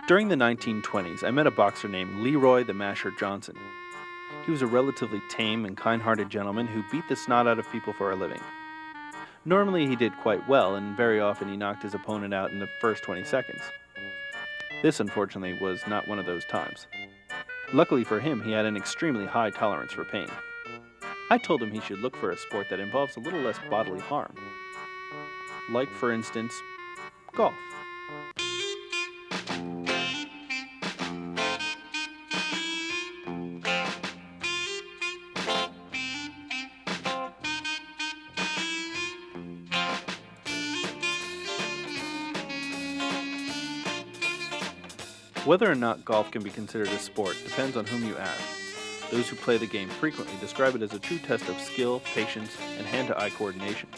During the 1920s, I met a boxer named Leroy the Masher Johnson. He was a relatively tame and kind hearted gentleman who beat the snot out of people for a living. Normally, he did quite well, and very often he knocked his opponent out in the first 20 seconds. This, unfortunately, was not one of those times. Luckily for him, he had an extremely high tolerance for pain. I told him he should look for a sport that involves a little less bodily harm. Like, for instance, golf. Whether or not golf can be considered a sport depends on whom you ask. Those who play the game frequently describe it as a true test of skill, patience, and hand-to-eye coordination.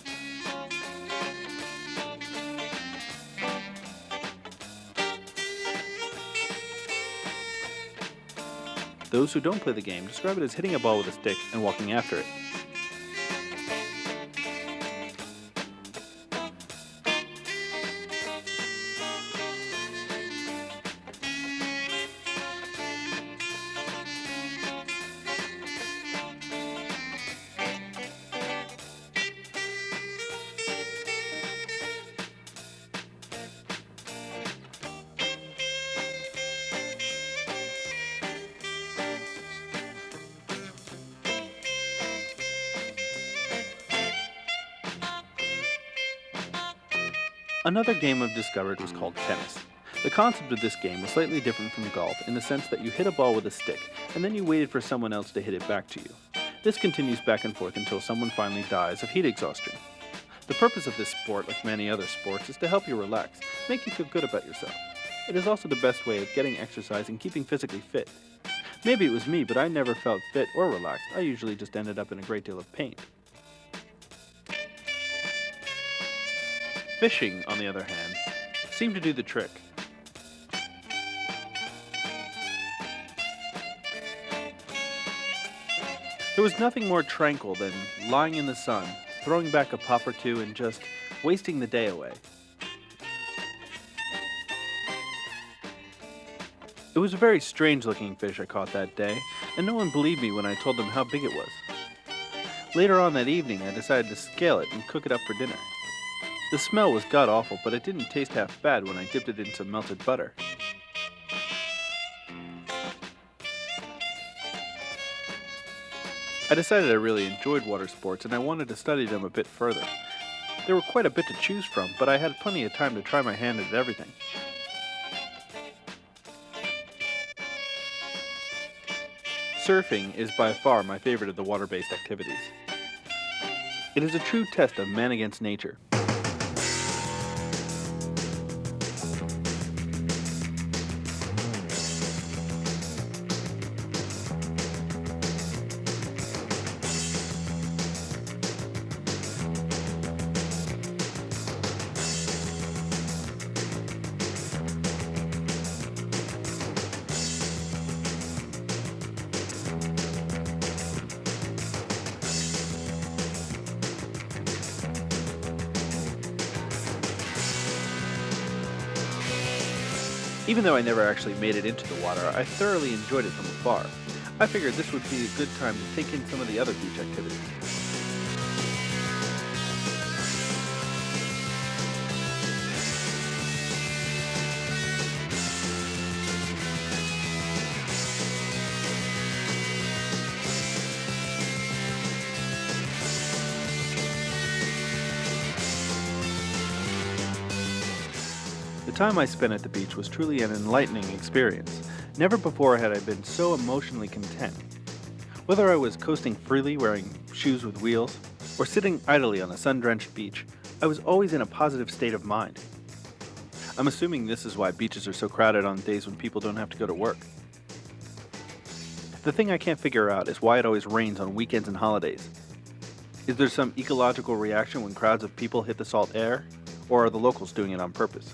Those who don't play the game describe it as hitting a ball with a stick and walking after it. Another game I've discovered was called tennis. The concept of this game was slightly different from golf in the sense that you hit a ball with a stick, and then you waited for someone else to hit it back to you. This continues back and forth until someone finally dies of heat exhaustion. The purpose of this sport, like many other sports, is to help you relax, make you feel good about yourself. It is also the best way of getting exercise and keeping physically fit. Maybe it was me, but I never felt fit or relaxed. I usually just ended up in a great deal of pain. Fishing, on the other hand, seemed to do the trick. There was nothing more tranquil than lying in the sun, throwing back a pop or two, and just wasting the day away. It was a very strange-looking fish I caught that day, and no one believed me when I told them how big it was. Later on that evening, I decided to scale it and cook it up for dinner. The smell was god-awful, but it didn't taste half bad when I dipped it in some melted butter. I decided I really enjoyed water sports and I wanted to study them a bit further. There were quite a bit to choose from, but I had plenty of time to try my hand at everything. Surfing is by far my favorite of the water-based activities. It is a true test of man against nature. Even though I never actually made it into the water, I thoroughly enjoyed it from afar. I figured this would be a good time to take in some of the other beach activities. The time I spent at the beach was truly an enlightening experience. Never before had I been so emotionally content. Whether I was coasting freely wearing shoes with wheels, or sitting idly on a sun-drenched beach, I was always in a positive state of mind. I'm assuming this is why beaches are so crowded on days when people don't have to go to work. The thing I can't figure out is why it always rains on weekends and holidays. Is there some ecological reaction when crowds of people hit the salt air, or are the locals doing it on purpose?